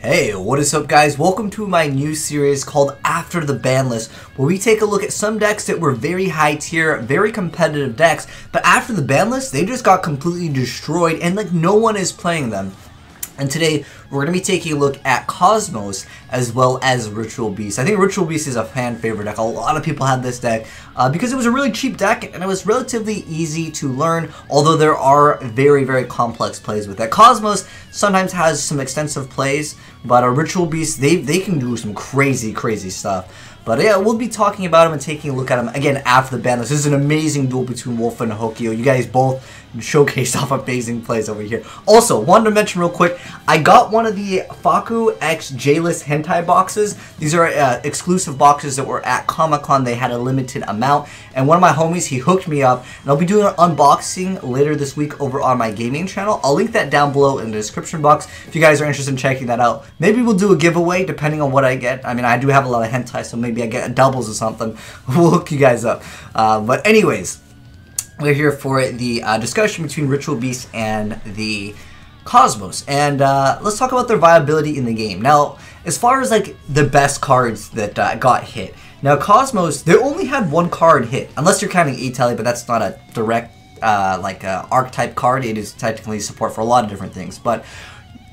Hey, what is up guys? Welcome to my new series called After the Ban List, where we take a look at some decks that were very high tier, very competitive decks, but after the ban list, they just got completely destroyed and like no one is playing them. And today, we're going to be taking a look at Cosmos as well as Ritual Beast. I think Ritual Beast is a fan favorite deck. A lot of people had this deck because it was a really cheap deck and it was relatively easy to learn, although there are very, very complex plays with that. Cosmos sometimes has some extensive plays, but a Ritual Beast, they can do some crazy, crazy stuff. But yeah, we'll be talking about him and taking a look at him again after the ban list. This is an amazing duel between Wolf and Hokio. You guys both showcased off amazing plays over here. Also, wanted to mention real quick, I got one of the Faku X J-list hentai boxes. These are exclusive boxes that were at Comic-Con. They had a limited amount. And one of my homies, he hooked me up. And I'll be doing an unboxing later this week over on my gaming channel. I'll link that down below in the description box if you guys are interested in checking that out. Maybe we'll do a giveaway depending on what I get. I mean, I do have a lot of hentai, so maybe I get doubles or something. We'll hook you guys up. But anyways, we're here for the discussion between Ritual Beast and the Cosmos, and let's talk about their viability in the game. Now, as far as like the best cards that got hit, now Cosmos, they only had one card hit, unless you're counting E-Tally, but that's not a direct archetype card. It is technically support for a lot of different things, but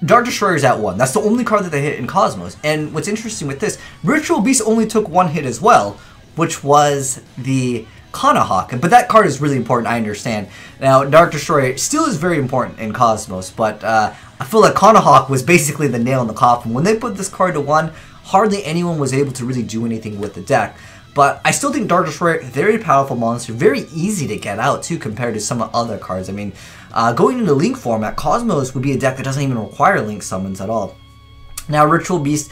Dark Destroyer is at 1. That's the only card that they hit in Cosmos. And what's interesting with this, Ritual Beast only took one hit as well, which was the Kanahawk, but that card is really important, I understand. Now, Dark Destroyer still is very important in Cosmos, but I feel like Kanahawk was basically the nail in the coffin. When they put this card to 1, hardly anyone was able to really do anything with the deck. But I still think Dark Destroyer, very powerful monster, very easy to get out too compared to some other cards. I mean, going into Link format, Cosmos would be a deck that doesn't even require Link summons at all. Now, Ritual Beast,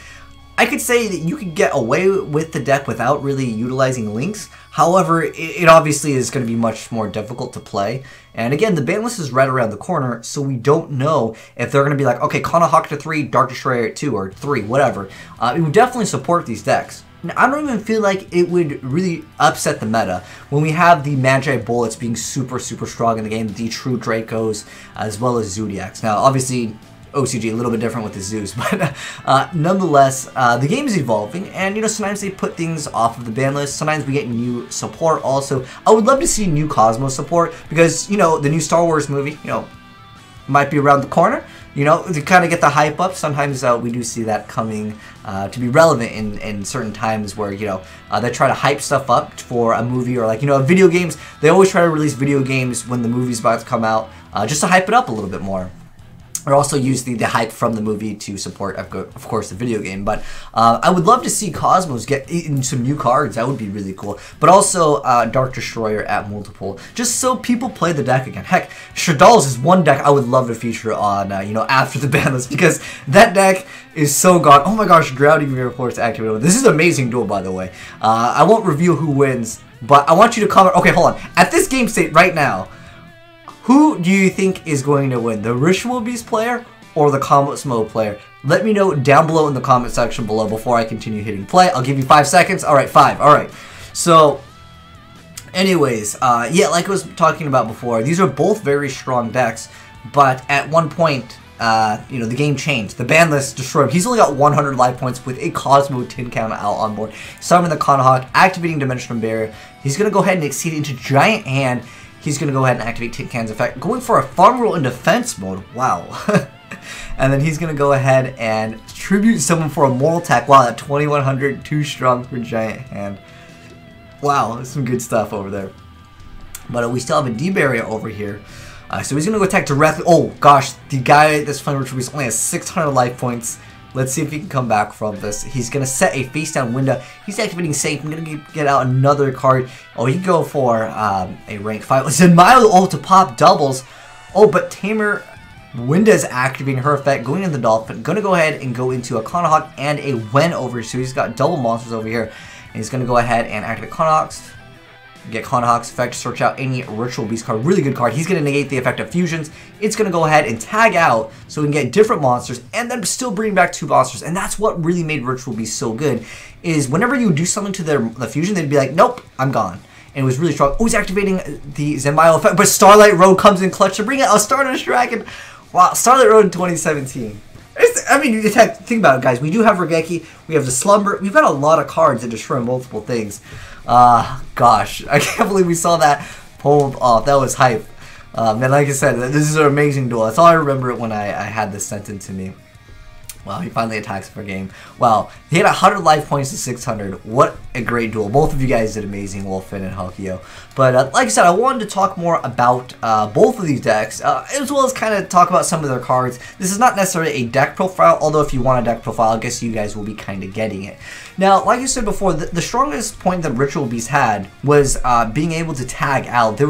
I could say that you could get away with the deck without really utilizing links. However, it obviously is going to be much more difficult to play. And again, the ban list is right around the corner, so we don't know if they're going to be like, okay, Kanahawk to 3, Dark Destroyer at 2, or 3, whatever. It would definitely support these decks. Now, I don't even feel like it would really upset the meta when we have the Magi Bullets being super, super strong in the game, the True Dracos, as well as Zodiacs. Now, obviously, OCG, a little bit different with the Zeus, but nonetheless, the game is evolving, and, you know, sometimes they put things off of the ban list, sometimes we get new support also. I would love to see new Cosmos support, because, you know, the new Star Wars movie, you know, might be around the corner, you know, to kind of get the hype up. Sometimes we do see that coming to be relevant in certain times where, you know, they try to hype stuff up for a movie, or like, you know, video games, they always try to release video games when the movie's about to come out, just to hype it up a little bit more. Or also use the hype from the movie to support, of course, the video game. But I would love to see Cosmos get in some new cards. That would be really cool. But also Dark Destroyer at multiple, just so people play the deck again. Heck, Shadal's is one deck I would love to feature on, you know, after the ban list, because that deck is so gone. Oh my gosh, Gravity Mirror Force activated. This is an amazing duel, by the way. I won't reveal who wins, but I want you to comment. Okay, hold on. At this game state right now, who do you think is going to win, the Ritual Beast player or the Cosmo player? Let me know down below in the comment section below before I continue hitting play. I'll give you 5 seconds. All right, 5. All right. So, anyways, yeah, like I was talking about before, these are both very strong decks, but at one point, you know, the game changed. The ban list destroyed him. He's only got 100 life points with a Cosmo tin count out on board. Summoning the Kanahawk, activating Dimensional Barrier. He's going to go ahead and exceed it into Giant Hand. He's going to go ahead and activate Tin Can's effect, going for a farm roll in defense mode. Wow. And then he's going to go ahead and tribute someone for a mortal attack. Wow, that 2100, too strong for Giant Hand. Wow, that's some good stuff over there. But we still have a D-Barrier over here. So he's going to go attack directly. Oh, gosh, the guy that's playing Ritual Beast only has 600 life points. Let's see if he can come back from this. He's going to set a face-down window. He's activating Safe. I'm going to get out another card. Oh, he can go for a rank 5. Zenmail, oh, to pop doubles. Oh, but Tamer Winda is activating her effect, going into the Dolphin. Going to go ahead and go into a Kanahawk and a Wen over. So he's got double monsters over here. And he's going to go ahead and activate Kanahawks. Get Kanahawk's effect to search out any Ritual Beast card. Really good card. He's going to negate the effect of fusions. It's going to go ahead and tag out so we can get different monsters and then still bring back 2 monsters. And that's what really made Ritual Beast so good, is whenever you do something to the fusion, they'd be like, nope, I'm gone. And it was really strong. Oh, he's activating the Zenmail effect, but Starlight Road comes in clutch to bring out a Stardust Dragon. Wow, Starlight Road in 2017. I mean, think about it, guys. We do have Regeki, we have the Slumber, we've got a lot of cards that destroy multiple things. Gosh, I can't believe we saw that pulled off. That was hype. And like I said, this is an amazing duel. That's all I remember when I had this sent in to me. Wow, he finally attacks for game. Wow, he had 100 life points to 600. What a great duel. Both of you guys did amazing, Wolfen and Halkio. But like I said, I wanted to talk more about both of these decks, as well as kind of talk about some of their cards. This is not necessarily a deck profile, although if you want a deck profile, I guess you guys will be kind of getting it. Now, like I said before, the strongest point that Ritual Beast had was being able to tag out. They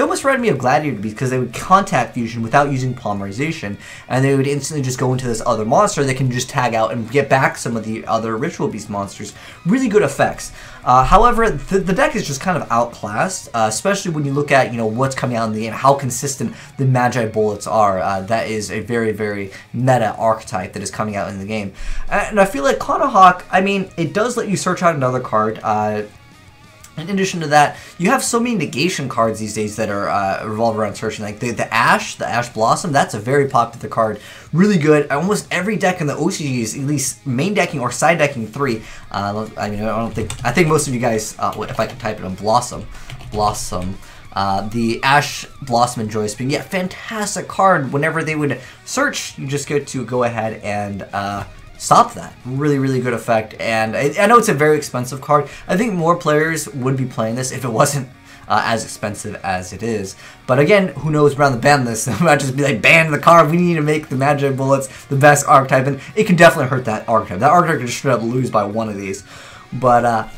almost reminded me of Gladiator Beast because they would contact fusion without using polymerization, and they would instantly just go into this other monster that can just tag out and get back some of the other Ritual Beast monsters. Really good effects. However, the deck is just kind of outclassed, especially when you look at what's coming out in the game, how consistent the Magi Bullets are. That is a very, very meta archetype that is coming out in the game. And I feel like Kanahawk, I mean, it does let you search out another card. In addition to that, you have so many negation cards these days that are revolve around searching. Like the Ash Blossom, that's a very popular card. Really good. Almost every deck in the OCG is at least main decking or side decking 3. I mean, I think most of you guys, if I can type it on Blossom. The Ash Blossom and Joyous Being, yeah, fantastic card. Whenever they would search, you just get to go ahead and stop that. Really, really good effect. And I know it's a very expensive card. I think more players would be playing this if it wasn't as expensive as it is. But again, who knows around the ban list? It might just be like, ban the card. We need to make the Magi Bullets the best archetype. And it can definitely hurt that archetype. That archetype could straight up lose by one of these. But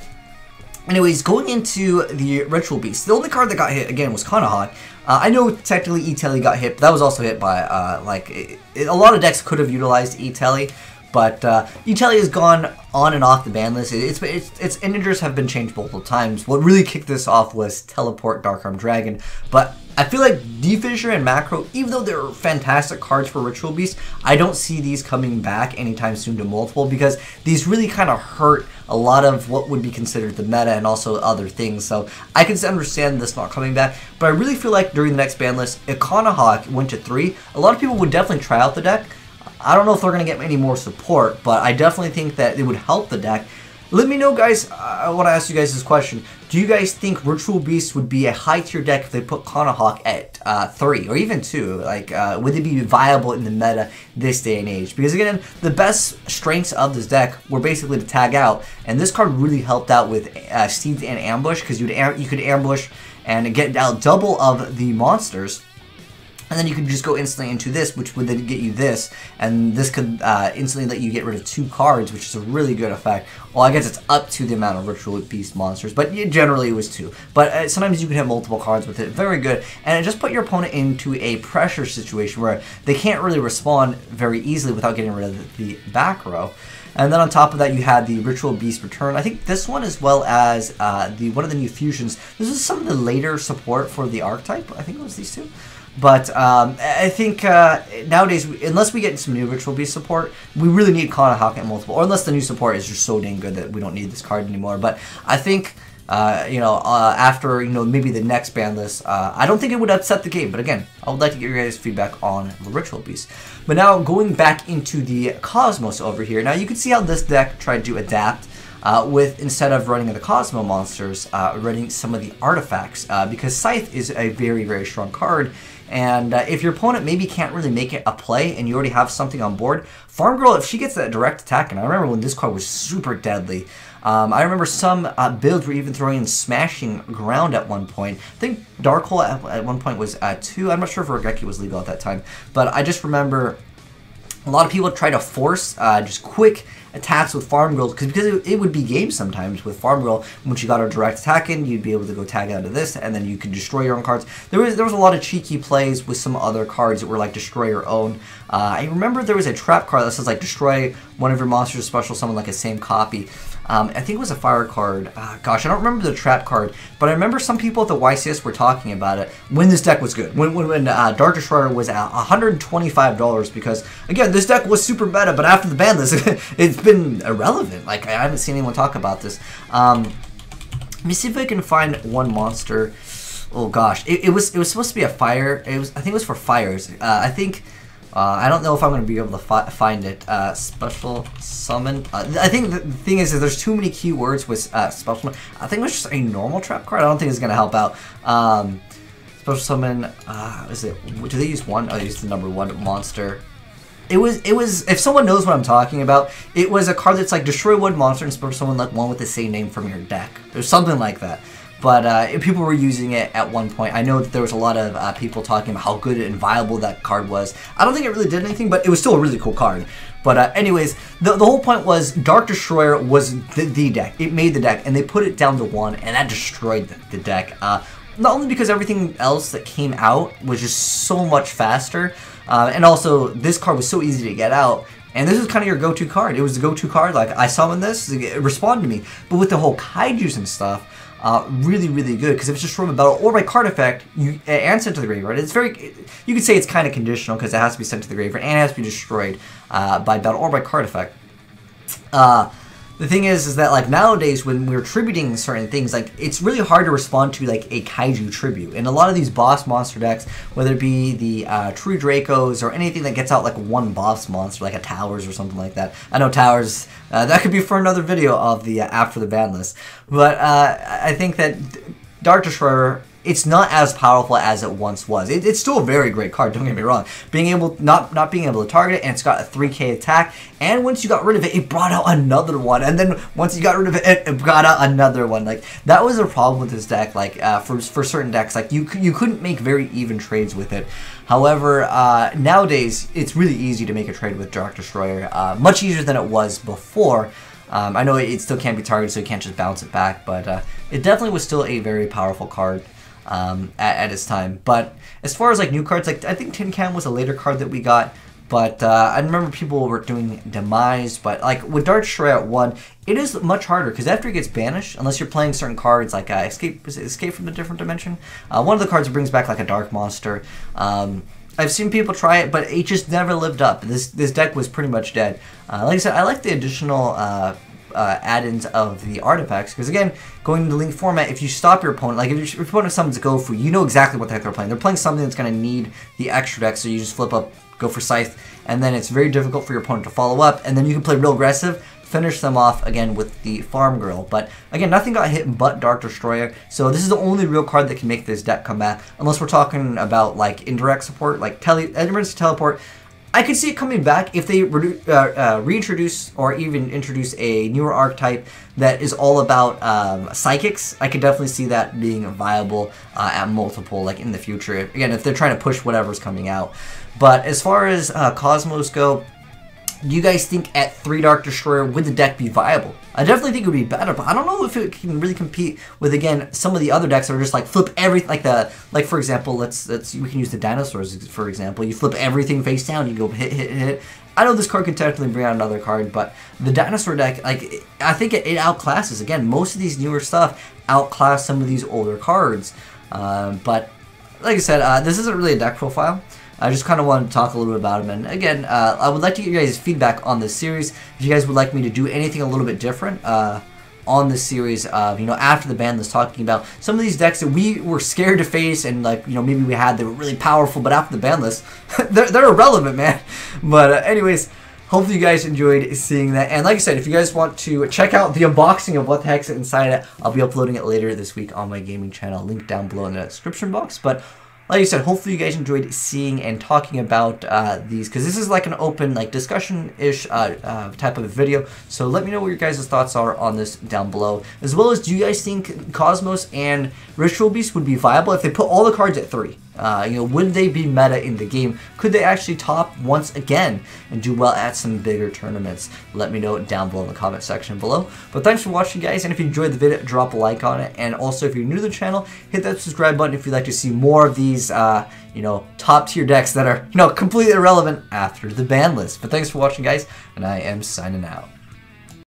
anyways, going into the Ritual Beast, the only card that got hit, again, was Kanahawk. I know technically E-Telly got hit, but that was also hit by, a lot of decks could have utilized E-Telly. But E-Telly has gone on and off the ban list. Its integers have been changed multiple times. What really kicked this off was Teleport, Dark Arm Dragon. But I feel like D-Fissure and Macro, even though they're fantastic cards for Ritual Beast, I don't see these coming back anytime soon to multiple, because these really kind of hurt a lot of what would be considered the meta and also other things. So I can understand this not coming back, but I really feel like during the next ban list, if Kanahawk went to 3, a lot of people would definitely try out the deck. I don't know if they're going to get any more support, but I definitely think that it would help the deck. Let me know, guys. I want to ask you guys this question. Do you guys think Ritual Beast would be a high-tier deck if they put Kanahawk at 3 or even 2? Like, would it be viable in the meta this day and age? Because, again, the best strengths of this deck were basically to tag out, and this card really helped out with Seeds and Ambush, because you could ambush and get out double of the monsters. And then you could just go instantly into this, which would then get you this, and this could instantly let you get rid of 2 cards, which is a really good effect. Well, I guess it's up to the amount of Ritual Beast monsters, but generally it was 2. But sometimes you can have multiple cards with it. Very good. And it just put your opponent into a pressure situation where they can't really respond very easily without getting rid of the back row. And then on top of that, you had the Ritual Beast Return. I think this one, as well as one of the new fusions. This is some of the later support for the archetype. I think it was these 2. But I think nowadays, unless we get some new Ritual Beast support, we really need Kanahawk at multiple. Or unless the new support is just so dang good that we don't need this card anymore. But I think, after, maybe the next ban list, I don't think it would upset the game. But again, I would like to get your guys' feedback on the Ritual Beast. But now, going back into the Cosmos over here. Now, you can see how this deck tried to adapt. With, instead of running the Cosmo monsters, running some of the artifacts, because Scythe is a very, very strong card, and if your opponent maybe can't really make it a play and you already have something on board, Farm Girl, if she gets that direct attack, and I remember when this card was super deadly, I remember some builds were even throwing in Smashing Ground at one point. I think Dark Hole at one point was 2, I'm not sure if Regeki was legal at that time, but I just remember a lot of people try to force just quick attacks with Farm Girl, because it would be game sometimes with Farm Girl. Once you got a direct attack in, you'd be able to go tag out of this, and then you could destroy your own cards. There was a lot of cheeky plays with some other cards that were like destroy your own. I remember there was a trap card that says like destroy one of your monsters special summon like a same copy. I think it was a fire card. Gosh, I don't remember the trap card, but I remember some people at the YCS were talking about it when this deck was good. When Dark Destroyer was at $125, because, again, this deck was super meta, but after the ban list, it's been irrelevant. Like, I haven't seen anyone talk about this. Let me see if I can find one monster. Oh, gosh. It was supposed to be a fire. I think it was for fires. I think I don't know if I'm going to be able to find it. Special summon. I think the thing is there's too many keywords with special summon. I think it was just a normal trap card. I don't think it's going to help out. Special summon. Is it? Do they use one? Oh, they use the number 1 monster. It was. If someone knows what I'm talking about, it was a card that's like destroy one monster and special summon like one with the same name from your deck. There's something like that. But people were using it at one point. I know that there was a lot of people talking about how good and viable that card was. I don't think it really did anything, but it was still a really cool card. But anyways, the whole point was Dark Destroyer was the deck. It made the deck, and they put it down to 1, and that destroyed the deck. Not only because everything else that came out was just so much faster, and also this card was so easy to get out. And this was kind of your go-to card. It was the go-to card. Like, I summoned this, it responded to me. But with the whole kaijus and stuff, really, really good, because if it's destroyed by battle or by card effect, and sent to the graveyard. It's very, you could say it's kind of conditional because it has to be sent to the graveyard and it has to be destroyed by battle or by card effect. The thing is that like nowadays when we're tributing certain things, like it's really hard to respond to like a kaiju tribute. And a lot of these boss monster decks, whether it be the True Dracos or anything that gets out like one boss monster, like a Towers or something like that. I know Towers, that could be for another video of the after the ban list. But I think that Dark Destroyer, it's not as powerful as it once was. It's still a very great card, don't get me wrong. Being able, not being able to target it, and it's got a 3k attack, and once you got rid of it, it brought out another one, and then once you got rid of it, it brought out another one. Like, that was a problem with this deck, like, for certain decks, like, you couldn't make very even trades with it. However, nowadays, it's really easy to make a trade with Dark Destroyer, much easier than it was before. I know it still can't be targeted, so you can't just bounce it back, but it definitely was still a very powerful card. At its time. But as far as like new cards, like I think Tin Can was a later card that we got, but I remember people were doing Demise, but like with Dark Destroyer at 1, it is much harder because after it gets banished, unless you're playing certain cards like Escape from a Different Dimension, one of the cards brings back like a Dark Monster. I've seen people try it, but it just never lived up. This deck was pretty much dead. Like I said, I like the additional add-ins of the artifacts, because again, going into link format, if you stop your opponent, like if your opponent summons Gofu, you know exactly what the heck they're playing. They're playing something that's going to need the extra deck, so you just flip up, go for Scythe, and then it's very difficult for your opponent to follow up, and then you can play real aggressive, finish them off again with the Farm Girl. But again, nothing got hit but Dark Destroyer, so this is the only real card that can make this deck come back, unless we're talking about like indirect support, like emergency teleport. I could see it coming back if they reintroduce or even introduce a newer archetype that is all about psychics. I could definitely see that being viable at multiple, like in the future. Again, if they're trying to push whatever's coming out. But as far as Cosmos go, do you guys think at 3 Dark Destroyer would the deck be viable? I definitely think it would be better, but I don't know if it can really compete with, again, some of the other decks that are just like flip everything, like for example, we can use the dinosaurs for example. You flip everything face down, you go hit. I know this card could technically bring out another card, but the dinosaur deck, like I think it outclasses. Again, most of these newer stuff outclass some of these older cards. But like I said, this isn't really a deck profile. I just kind of wanted to talk a little bit about them. And again, I would like to get you guys' feedback on this series. If you guys would like me to do anything a little bit different on this series of, you know, after the ban list, talking about some of these decks that we were scared to face and, like, you know, maybe we had, they were really powerful, but after the ban list, they're irrelevant, man. But anyways, hopefully you guys enjoyed seeing that. And like I said, if you guys want to check out the unboxing of what the heck's inside it, I'll be uploading it later this week on my gaming channel. Link down below in the description box. But like I said, hopefully you guys enjoyed seeing and talking about these, because this is like an open, like, discussion-ish type of video. So let me know what your guys' thoughts are on this down below. As well as, do you guys think Cosmos and Ritual Beast would be viable if they put all the cards at 3? You know, would they be meta in the game? Could they actually top once again and do well at some bigger tournaments? Let me know down below in the comment section below. But thanks for watching, guys, and if you enjoyed the video, drop a like on it. And also, if you're new to the channel, hit that subscribe button if you'd like to see more of these, you know, top tier decks that are, you know, completely irrelevant after the ban list. But thanks for watching, guys, and I am signing out.